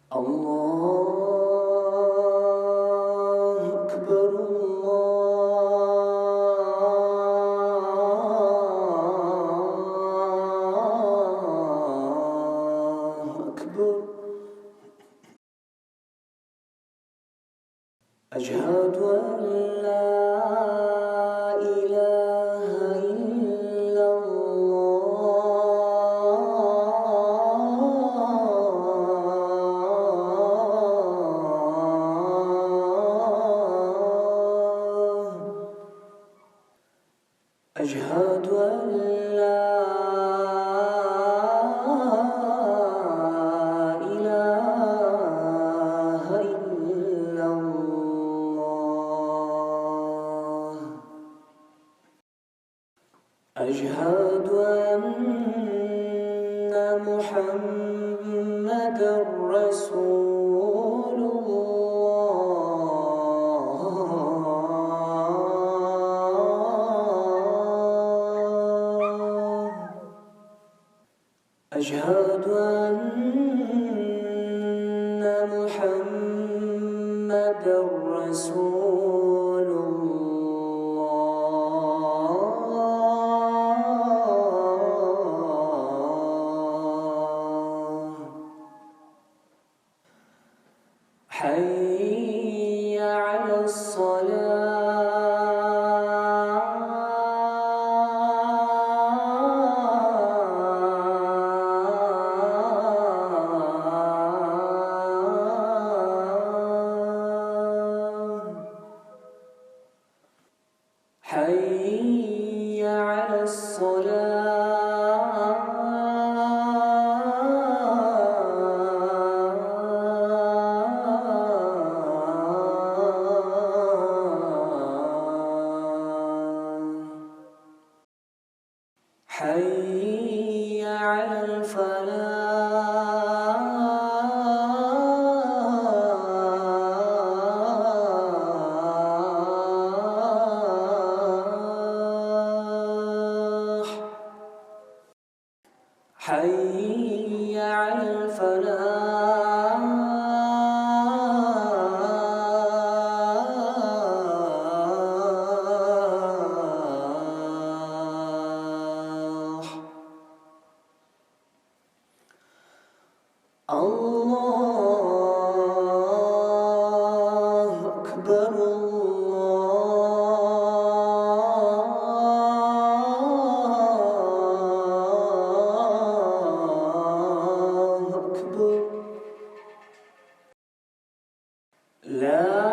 الله أكبر الله أكبر. أشهد أن لا إله إلا الله. أشهد أن لا إله إلا الله. أشهد أن محمدًا رسول الله. أشهد أن محمدًا رسول الله. حي على الصلاة. حي على الصلاة. حي على الفلاح. حي على الفلاح. الله أكبر الله أكبر. لا